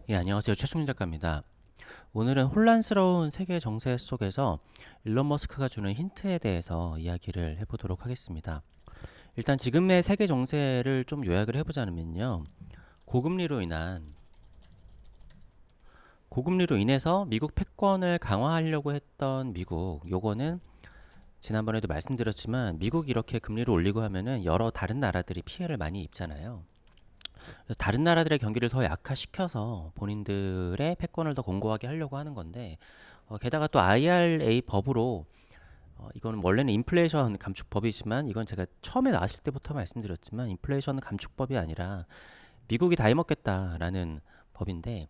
예, 안녕하세요. 최승윤 작가입니다. 오늘은 혼란스러운 세계 정세 속에서 일론 머스크가 주는 힌트에 대해서 이야기를 해보도록 하겠습니다. 일단 지금의 세계 정세를 좀 요약을 해보자면요. 고금리로 인해서 미국 패권을 강화하려고 했던 미국, 요거는 지난번에도 말씀드렸지만 미국이 이렇게 금리를 올리고 하면은 여러 다른 나라들이 피해를 많이 입잖아요. 그래서 다른 나라들의 경기를 더 약화시켜서 본인들의 패권을 더 공고하게 하려고 하는 건데, 게다가 또 IRA 법으로, 이거는 원래는 인플레이션 감축법이지만 이건 제가 처음에 나왔을 때부터 말씀드렸지만 인플레이션 감축법이 아니라 미국이 다 해먹겠다라는 법인데,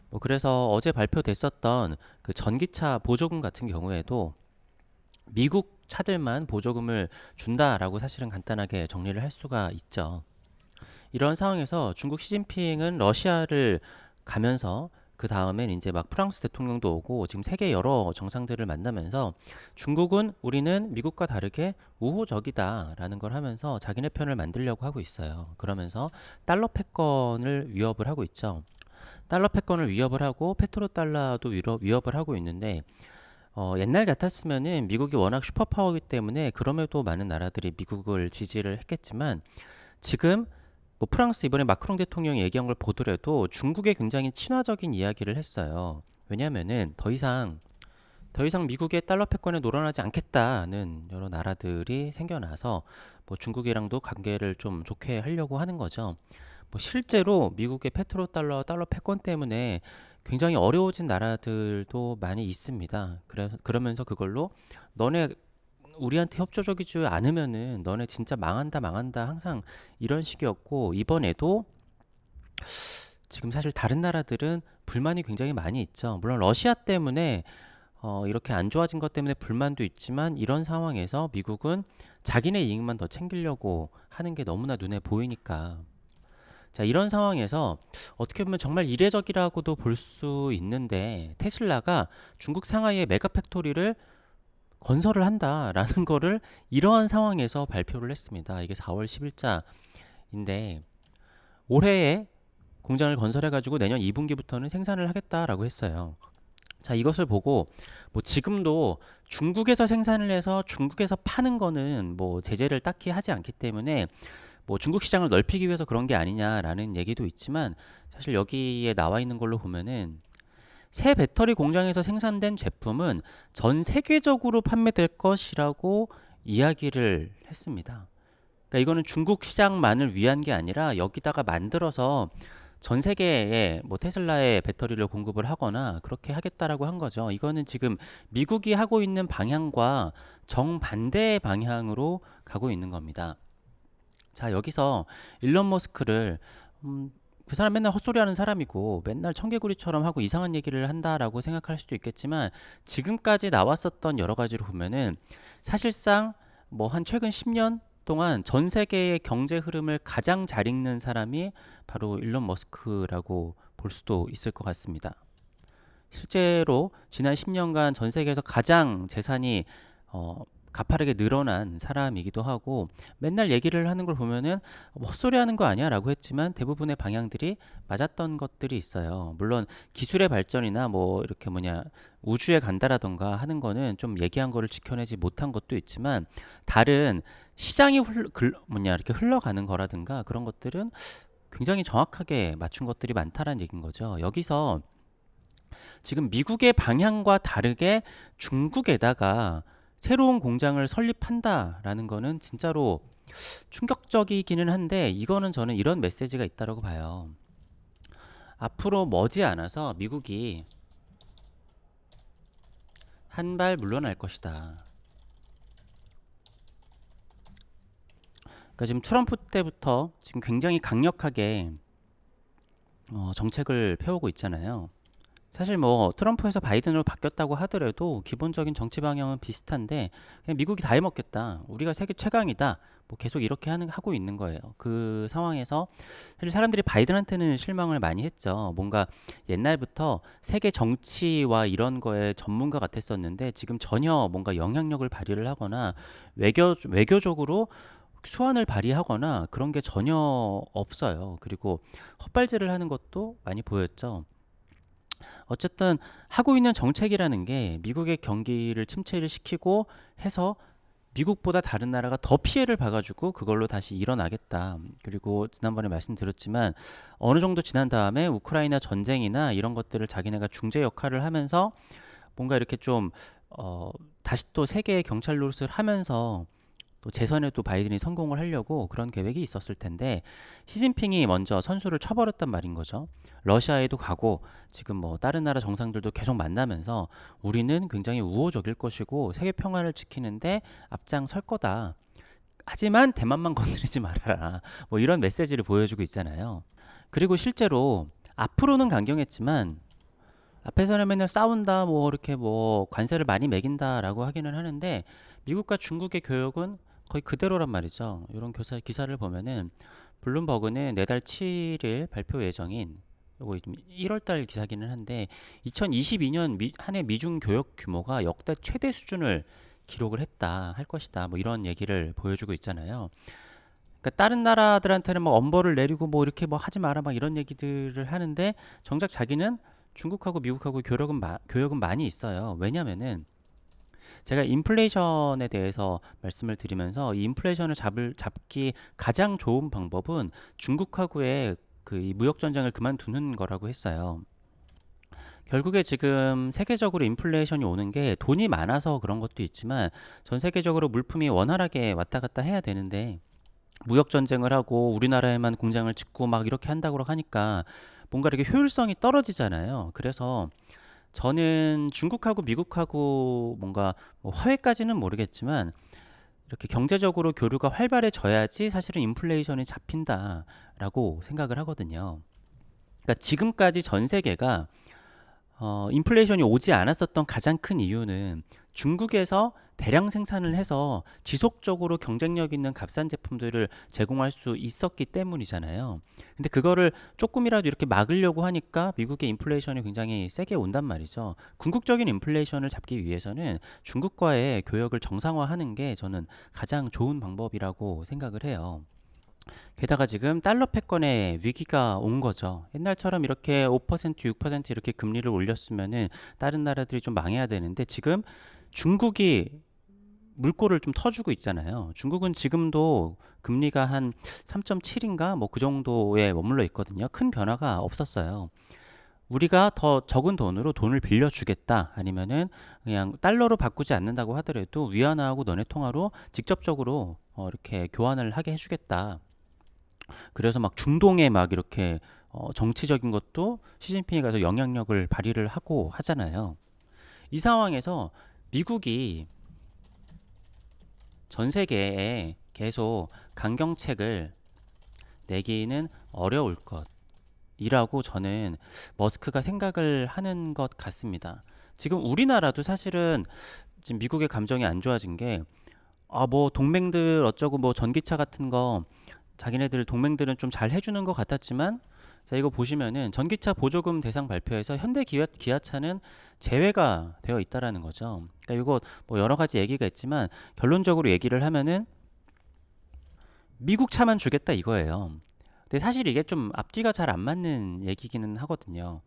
뭐 그래서 어제 발표됐었던 그 전기차 보조금 같은 경우에도 미국 차들만 보조금을 준다라고 사실은 간단하게 정리를 할 수가 있죠. 이런 상황에서 중국 시진핑은 러시아를 가면서 그 다음엔 이제 막 프랑스 대통령도 오고 지금 세계 여러 정상들을 만나면서 중국은 우리는 미국과 다르게 우호적이다라는 걸 하면서 자기네 편을 만들려고 하고 있어요. 그러면서 달러 패권을 위협을 하고 있죠. 달러 패권을 위협을 하고 페트로 달러도 위협을 하고 있는데 옛날 같았으면은 미국이 워낙 슈퍼파워이기 때문에 그럼에도 많은 나라들이 미국을 지지를 했겠지만 지금 뭐 프랑스 이번에 마크롱 대통령이 얘기한 걸 보더라도 중국에 굉장히 친화적인 이야기를 했어요. 왜냐하면은 더 이상 미국의 달러 패권에 놀아나지 않겠다는 여러 나라들이 생겨나서 뭐 중국이랑도 관계를 좀 좋게 하려고 하는 거죠. 뭐 실제로 미국의 페트로 달러 패권 때문에 굉장히 어려워진 나라들도 많이 있습니다. 그러면서 그걸로 너네 우리한테 협조적이지 않으면은 너네 진짜 망한다 항상 이런 식이었고, 이번에도 지금 사실 다른 나라들은 불만이 굉장히 많이 있죠. 물론 러시아 때문에 이렇게 안 좋아진 것 때문에 불만도 있지만 이런 상황에서 미국은 자기네 이익만 더 챙기려고 하는 게 너무나 눈에 보이니까, 자, 이런 상황에서 어떻게 보면 정말 이례적이라고도 볼 수 있는데 테슬라가 중국 상하이에 메가 팩토리를 건설을 한다라는 거를 이러한 상황에서 발표를 했습니다. 이게 4월 10일자인데 올해에 공장을 건설해가지고 내년 2분기부터는 생산을 하겠다라고 했어요. 자, 이것을 보고 뭐 지금도 중국에서 생산을 해서 중국에서 파는 거는 뭐 제재를 딱히 하지 않기 때문에 뭐 중국 시장을 넓히기 위해서 그런 게 아니냐라는 얘기도 있지만, 사실 여기에 나와 있는 걸로 보면은 새 배터리 공장에서 생산된 제품은 전 세계적으로 판매될 것이라고 이야기를 했습니다. 그러니까 이거는 중국 시장만을 위한 게 아니라 여기다가 만들어서 전 세계에 뭐 테슬라의 배터리를 공급을 하거나 그렇게 하겠다라고 한 거죠. 이거는 지금 미국이 하고 있는 방향과 정반대의 방향으로 가고 있는 겁니다. 자, 여기서 일론 머스크를 그 사람 맨날 헛소리하는 사람이고 맨날 청개구리처럼 하고 이상한 얘기를 한다라고 생각할 수도 있겠지만, 지금까지 나왔었던 여러 가지로 보면은 사실상 뭐 한 최근 10년 동안 전 세계의 경제 흐름을 가장 잘 읽는 사람이 바로 일론 머스크라고 볼 수도 있을 것 같습니다. 실제로 지난 10년간 전 세계에서 가장 재산이 어, 가파르게 늘어난 사람이기도 하고, 맨날 얘기를 하는 걸 보면은 헛소리 하는 거 아니야 라고 했지만 대부분의 방향들이 맞았던 것들이 있어요. 물론 기술의 발전이나 뭐 이렇게 우주에 간다라던가 하는 거는 좀 얘기한 거를 지켜내지 못한 것도 있지만, 다른 시장이 이렇게 흘러가는 거라든가 그런 것들은 굉장히 정확하게 맞춘 것들이 많다라는 얘기인 거죠. 여기서 지금 미국의 방향과 다르게 중국에다가 새로운 공장을 설립한다라는 거는 진짜로 충격적이기는 한데, 이거는 저는 이런 메시지가 있다고 봐요. 앞으로 머지않아서 미국이 한 발 물러날 것이다. 그러니까 지금 트럼프 때부터 지금 굉장히 강력하게 정책을 펴오고 있잖아요. 사실 뭐 트럼프에서 바이든으로 바뀌었다고 하더라도 기본적인 정치 방향은 비슷한데, 그냥 미국이 다 해먹겠다, 우리가 세계 최강이다, 뭐 계속 이렇게 하고 있는 거예요. 그 상황에서 사실 사람들이 바이든한테는 실망을 많이 했죠. 뭔가 옛날부터 세계 정치와 이런 거에 전문가 같았었는데 지금 전혀 뭔가 영향력을 발휘를 하거나 외교적으로 수완을 발휘하거나 그런 게 전혀 없어요. 그리고 헛발질을 하는 것도 많이 보였죠. 어쨌든 하고 있는 정책이라는 게 미국의 경기를 침체를 시키고 해서 미국보다 다른 나라가 더 피해를 봐가지고 그걸로 다시 일어나겠다. 그리고 지난번에 말씀드렸지만 어느 정도 지난 다음에 우크라이나 전쟁이나 이런 것들을 자기네가 중재 역할을 하면서 뭔가 이렇게 좀 다시 또 세계의 경찰 노릇을 하면서 또 재선에 또 바이든이 성공을 하려고 그런 계획이 있었을 텐데 시진핑이 먼저 선수를 쳐버렸단 말인 거죠. 러시아에도 가고 지금 뭐 다른 나라 정상들도 계속 만나면서 우리는 굉장히 우호적일 것이고 세계 평화를 지키는데 앞장설 거다. 하지만 대만만 건드리지 말아라. 뭐 이런 메시지를 보여주고 있잖아요. 그리고 실제로 앞으로는 강경했지만 앞에서는 맨날 싸운다, 뭐 이렇게 뭐 관세를 많이 매긴다라고 하기는 하는데 미국과 중국의 교역은 거의 그대로란 말이죠. 이런 기사를 보면은 블룸버그는 내달 7일 발표 예정인 요거 1월달 기사기는 한데 2022년 한 해 미중 교역 규모가 역대 최대 수준을 기록을 했다 할 것이다 뭐 이런 얘기를 보여주고 있잖아요. 그러니까 다른 나라들한테는 막 엄벌을 내리고 뭐 이렇게 뭐 하지 마라 막 이런 얘기들을 하는데 정작 자기는 중국하고 미국하고 교역은 많이 있어요. 왜냐면은 제가 인플레이션에 대해서 말씀을 드리면서 이 인플레이션을 잡기 가장 좋은 방법은 중국하고의 이 무역 전쟁을 그만두는 거라고 했어요. 결국에 지금 세계적으로 인플레이션이 오는 게 돈이 많아서 그런 것도 있지만 전 세계적으로 물품이 원활하게 왔다 갔다 해야 되는데 무역 전쟁을 하고 우리나라에만 공장을 짓고 막 이렇게 한다고 하니까 뭔가 이렇게 효율성이 떨어지잖아요. 그래서 저는 중국하고 미국하고 뭔가 뭐 화해까지는 모르겠지만 이렇게 경제적으로 교류가 활발해져야지 사실은 인플레이션이 잡힌다라고 생각을 하거든요. 그러니까 지금까지 전 세계가 인플레이션이 오지 않았었던 가장 큰 이유는 중국에서 대량 생산을 해서 지속적으로 경쟁력 있는 값싼 제품들을 제공할 수 있었기 때문이잖아요. 근데 그거를 조금이라도 이렇게 막으려고 하니까 미국의 인플레이션이 굉장히 세게 온단 말이죠. 궁극적인 인플레이션을 잡기 위해서는 중국과의 교역을 정상화하는 게 저는 가장 좋은 방법이라고 생각을 해요. 게다가 지금 달러 패권에 위기가 온 거죠. 옛날처럼 이렇게 5%, 6% 이렇게 금리를 올렸으면은 다른 나라들이 좀 망해야 되는데 지금 중국이 물꼬를 좀 터주고 있잖아요. 중국은 지금도 금리가 한 3.7인가 뭐 그 정도에 머물러 있거든요. 큰 변화가 없었어요. 우리가 더 적은 돈으로 돈을 빌려주겠다 아니면은 그냥 달러로 바꾸지 않는다고 하더라도 위안화하고 너네 통화로 직접적으로 이렇게 교환을 하게 해주겠다. 그래서 막 중동에 막 이렇게 정치적인 것도 시진핑이 가서 영향력을 발휘를 하고 하잖아요. 이 상황에서 미국이 전 세계에 계속 강경책을 내기는 어려울 것이라고 저는 머스크가 생각을 하는 것 같습니다. 지금 우리나라도 사실은 지금 미국의 감정이 안 좋아진 게 뭐 동맹들 어쩌고 뭐 전기차 같은 거 자기네들 동맹들은 좀 잘 해주는 것 같았지만 자 이거 보시면은 전기차 보조금 대상 발표에서 현대 기아차는 제외가 되어 있다라는 거죠. 그러니까 이거 뭐 여러 가지 얘기가 있지만 결론적으로 얘기를 하면은 미국 차만 주겠다 이거예요. 근데 사실 이게 좀 앞뒤가 잘 안 맞는 얘기기는 하거든요.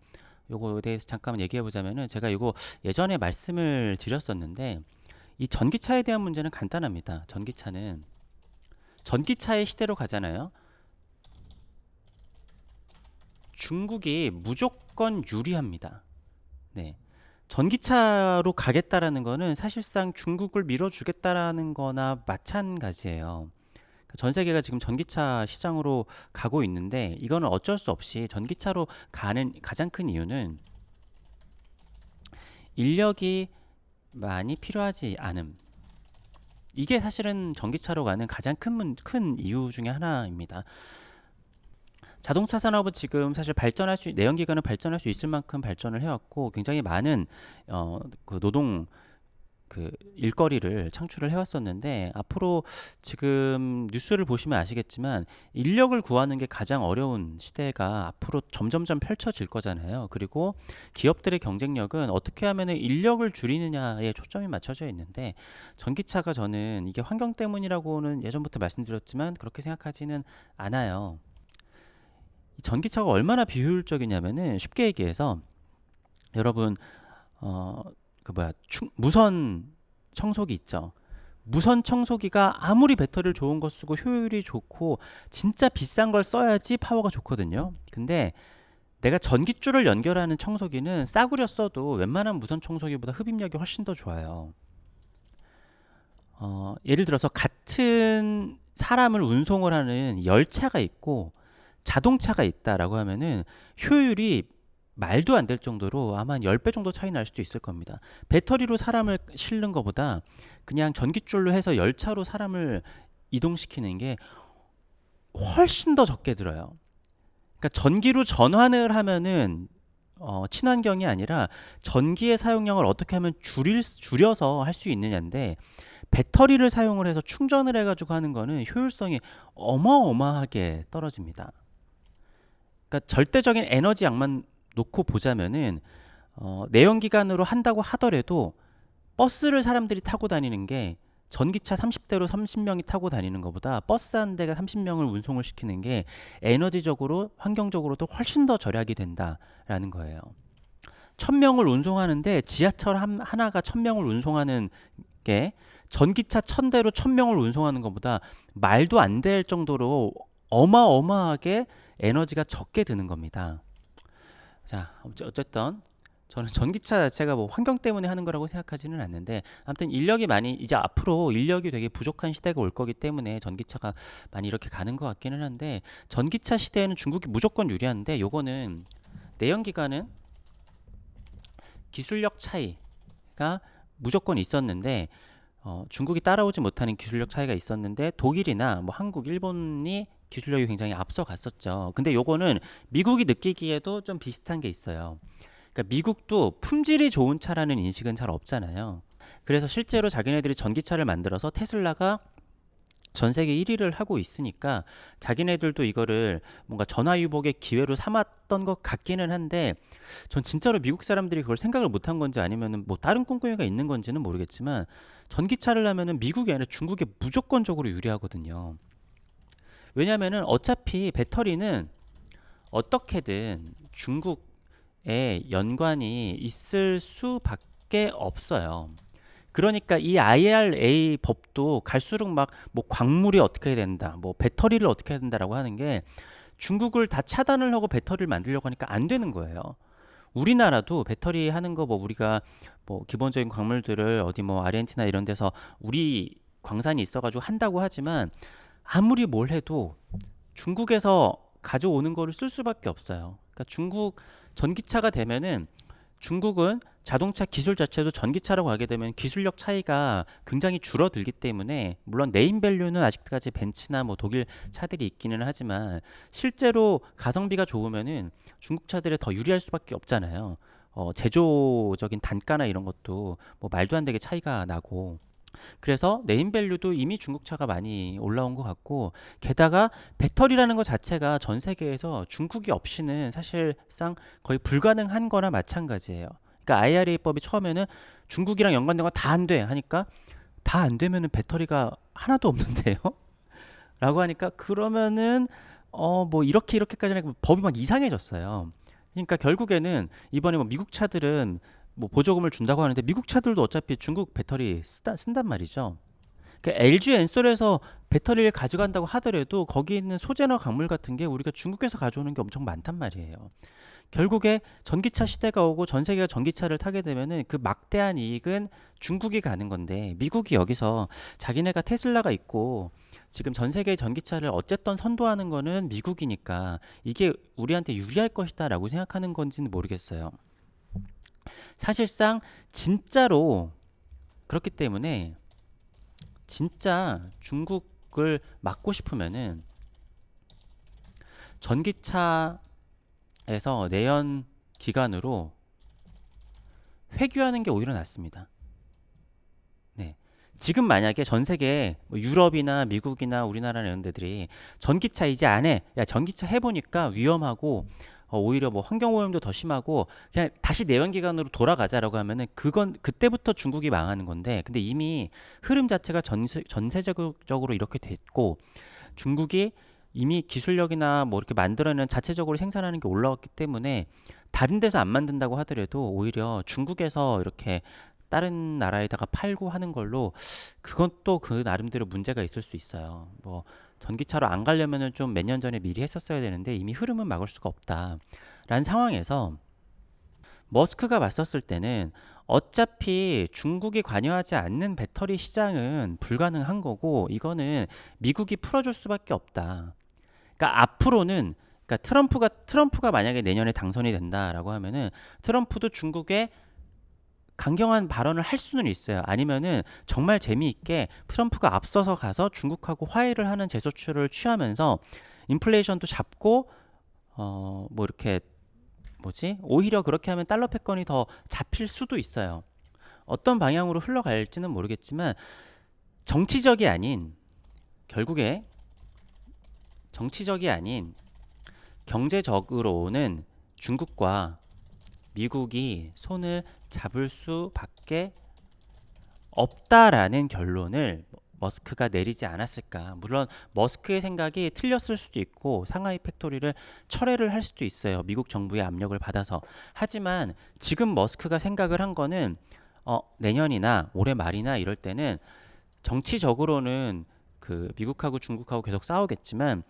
요거에 대해서 잠깐 얘기해 보자면은 제가 이거 예전에 말씀을 드렸었는데 이 전기차에 대한 문제는 간단합니다. 전기차의 시대로 가잖아요. 중국이 무조건 유리합니다. 네. 전기차로 가겠다라는 거는 사실상 중국을 밀어주겠다라는 거나 마찬가지예요. 전 세계가 지금 전기차 시장으로 가고 있는데 이거는 어쩔 수 없이 전기차로 가는 가장 큰 이유는 인력이 많이 필요하지 않음. 이게 사실은 전기차로 가는 가장 큰 이유 중에 하나입니다. 자동차 산업은 지금 사실 내연기관은 발전할 수 있을 만큼 발전을 해왔고 굉장히 많은 그 노동 그 일거리를 창출을 해왔었는데, 앞으로 지금 뉴스를 보시면 아시겠지만 인력을 구하는 게 가장 어려운 시대가 앞으로 점점점 펼쳐질 거잖아요. 그리고 기업들의 경쟁력은 어떻게 하면 인력을 줄이느냐에 초점이 맞춰져 있는데, 전기차가 저는 이게 환경 때문이라고는 예전부터 말씀드렸지만 그렇게 생각하지는 않아요. 이 전기차가 얼마나 비효율적이냐면은, 쉽게 얘기해서 여러분 무선 청소기 있죠. 무선 청소기가 아무리 배터리를 좋은 거 쓰고 효율이 좋고 진짜 비싼 걸 써야지 파워가 좋거든요. 근데 내가 전기줄을 연결하는 청소기는 싸구려 써도 웬만한 무선 청소기보다 흡입력이 훨씬 더 좋아요. 예를 들어서 같은 사람을 운송을 하는 열차가 있고 자동차가 있다라고 하면은 효율이 말도 안 될 정도로 아마 한 10배 정도 차이 날 수도 있을 겁니다. 배터리로 사람을 실는 것보다 그냥 전기줄로 해서 열차로 사람을 이동시키는 게 훨씬 더 적게 들어요. 그러니까 전기로 전환을 하면은 친환경이 아니라 전기의 사용량을 어떻게 하면 줄여서 할 수 있느냐인데, 배터리를 사용을 해서 충전을 해가지고 하는 거는 효율성이 어마어마하게 떨어집니다. 그러니까 절대적인 에너지 양만 놓고 보자면은 내연기관으로 한다고 하더라도 버스를 사람들이 타고 다니는 게 전기차 30대로 30명이 타고 다니는 것보다 버스 한 대가 30명을 운송을 시키는 게 에너지적으로 환경적으로도 훨씬 더 절약이 된다라는 거예요. 1000명을 운송하는데 지하철 하나가 1000명을 운송하는 게 전기차 1000대로 1000명을 운송하는 것보다 말도 안 될 정도로 어마어마하게 에너지가 적게 드는 겁니다. 자, 어쨌든 저는 전기차 자체가 뭐 환경 때문에 하는 거라고 생각하지는 않는데, 아무튼 인력이 많이, 이제 앞으로 인력이 되게 부족한 시대가 올 거기 때문에 전기차가 많이 이렇게 가는 것 같기는 한데, 전기차 시대에는 중국이 무조건 유리한데, 요거는 내연기관은 기술력 차이가 무조건 있었는데, 중국이 따라오지 못하는 기술력 차이가 있었는데, 독일이나 뭐 한국, 일본이 기술력이 굉장히 앞서갔었죠. 근데 요거는 미국이 느끼기에도 좀 비슷한 게 있어요. 그러니까 미국도 품질이 좋은 차라는 인식은 잘 없잖아요. 그래서 실제로 자기네들이 전기차를 만들어서 테슬라가 전 세계 1위를 하고 있으니까 자기네들도 이거를 뭔가 전화위복의 기회로 삼았던 것 같기는 한데, 전 진짜로 미국 사람들이 그걸 생각을 못한 건지 아니면은 뭐 다른 꿍꿍이가 있는 건지는 모르겠지만, 전기차를 하면은 미국이 아니라 중국에 무조건적으로 유리하거든요. 왜냐면은 어차피 배터리는 어떻게든 중국에 연관이 있을 수밖에 없어요. 그러니까 이 IRA 법도 갈수록 막 뭐 광물이 어떻게 해야 된다, 뭐 배터리를 어떻게 해야 된다라고 하는 게, 중국을 다 차단을 하고 배터리를 만들려고 하니까 안 되는 거예요. 우리나라도 배터리 하는 거, 뭐 우리가 뭐 기본적인 광물들을 어디 뭐 아르헨티나 이런 데서 우리 광산이 있어가지고 한다고 하지만, 아무리 뭘 해도 중국에서 가져오는 거를 쓸 수밖에 없어요. 그러니까 중국 전기차가 되면은, 중국은 자동차 기술 자체도 전기차라고 하게 되면 기술력 차이가 굉장히 줄어들기 때문에, 물론 네임밸류는 아직까지 벤츠나 뭐 독일 차들이 있기는 하지만 실제로 가성비가 좋으면은 중국 차들에 더 유리할 수밖에 없잖아요. 제조적인 단가나 이런 것도 뭐 말도 안 되게 차이가 나고, 그래서 네임밸류도 이미 중국차가 많이 올라온 것 같고, 게다가 배터리라는 것 자체가 전 세계에서 중국이 없이는 사실상 거의 불가능한 거나 마찬가지예요. 그러니까 IRA법이 처음에는 중국이랑 연관된 건 다 안 돼 하니까, 다 안 되면은 배터리가 하나도 없는데요? 라고 하니까, 그러면은 뭐 이렇게까지 하니까 법이 막 이상해졌어요. 그러니까 결국에는 이번에 뭐 미국 차들은 뭐 보조금을 준다고 하는데, 미국 차들도 어차피 중국 배터리 쓴단 말이죠. 그러니까 LG 엔솔에서 배터리를 가져간다고 하더라도 거기 있는 소재나 광물 같은 게 우리가 중국에서 가져오는 게 엄청 많단 말이에요. 결국에 전기차 시대가 오고 전 세계가 전기차를 타게 되면은 그 막대한 이익은 중국이 가는 건데, 미국이 여기서 자기네가 테슬라가 있고 지금 전 세계의 전기차를 어쨌든 선도하는 거는 미국이니까 이게 우리한테 유리할 것이다라고 생각하는 건지는 모르겠어요. 사실상 진짜로 그렇기 때문에, 진짜 중국을 막고 싶으면은 전기차에서 내연 기관으로 회귀하는 게 오히려 낫습니다. 지금 만약에 전 세계 뭐 유럽이나 미국이나 우리나라 이런 데들이 전기차 이제 안 해. 야, 전기차 해보니까 위험하고 오히려 뭐 환경오염도 더 심하고 그냥 다시 내연기관으로 돌아가자라고 하면은 그건 그때부터 중국이 망하는 건데 근데 이미 흐름 자체가 전세적으로 이렇게 됐고 중국이 이미 기술력이나 뭐 이렇게 만들어내는 자체적으로 생산하는 게 올라왔기 때문에 다른 데서 안 만든다고 하더라도 오히려 중국에서 이렇게 다른 나라에다가 팔고 하는 걸로 그건 또 그 나름대로 문제가 있을 수 있어요. 뭐 전기차로 안 가려면은 좀 몇 년 전에 미리 했었어야 되는데 이미 흐름은 막을 수가 없다라는 상황에서 머스크가 맞섰을 때는 어차피 중국이 관여하지 않는 배터리 시장은 불가능한 거고 이거는 미국이 풀어줄 수밖에 없다. 그러니까 앞으로는 그러니까 트럼프가 만약에 내년에 당선이 된다라고 하면은 트럼프도 중국에 강경한 발언을 할 수는 있어요. 아니면은 정말 재미있게 트럼프가 앞서서 가서 중국하고 화해를 하는 제스처를 취하면서 인플레이션도 잡고 뭐 이렇게 뭐지? 오히려 그렇게 하면 달러 패권이 더 잡힐 수도 있어요. 어떤 방향으로 흘러갈지는 모르겠지만 정치적이 아닌 결국에 정치적이 아닌 경제적으로는 중국과 미국이 손을 잡을 수밖에 없다라는 결론을 머스크가 내리지 않았을까. 물론 머스크의 생각이 틀렸을 수도 있고 상하이 팩토리를 철회를 할 수도 있어요. 미국 정부의 압력을 받아서. 하지만 지금 머스크가 생각을 한 거는 내년이나 올해 말이나 이럴 때는 정치적으로는 그 미국하고 중국하고 계속 싸우겠지만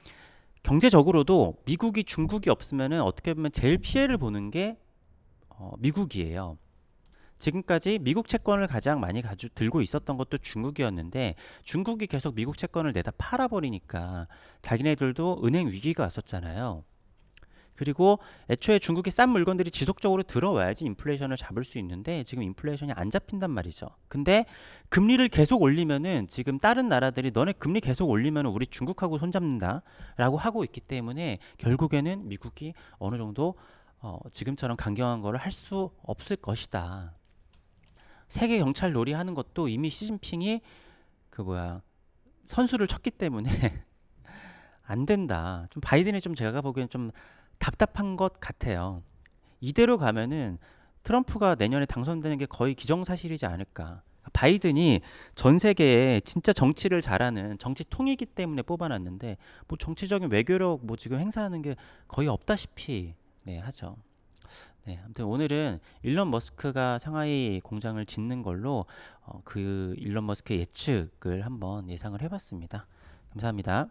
경제적으로도 미국이 중국이 없으면은 어떻게 보면 제일 피해를 보는 게 미국이에요. 지금까지 미국 채권을 가장 많이 들고 있었던 것도 중국이었는데 중국이 계속 미국 채권을 내다 팔아버리니까 자기네들도 은행 위기가 왔었잖아요. 그리고 애초에 중국의 싼 물건들이 지속적으로 들어와야지 인플레이션을 잡을 수 있는데 지금 인플레이션이 안 잡힌단 말이죠. 근데 금리를 계속 올리면은 지금 다른 나라들이 너네 금리 계속 올리면 우리 중국하고 손잡는다 라고 하고 있기 때문에 결국에는 미국이 어느 정도 지금처럼 강경한 거를 할 수 없을 것이다. 세계 경찰 놀이 하는 것도 이미 시진핑이 그 뭐야 선수를 쳤기 때문에 안 된다. 좀 바이든이 좀 제가 보기엔 좀 답답한 것 같아요. 이대로 가면은 트럼프가 내년에 당선되는 게 거의 기정사실이지 않을까. 바이든이 전 세계에 진짜 정치를 잘하는 정치통이기 때문에 뽑아놨는데 뭐 정치적인 외교력 뭐 지금 행사하는 게 거의 없다시피 네, 하죠. 네, 아무튼 오늘은 일론 머스크가 상하이 공장을 짓는 걸로 그 일론 머스크의 예측을 한번 예상을 해봤습니다. 감사합니다.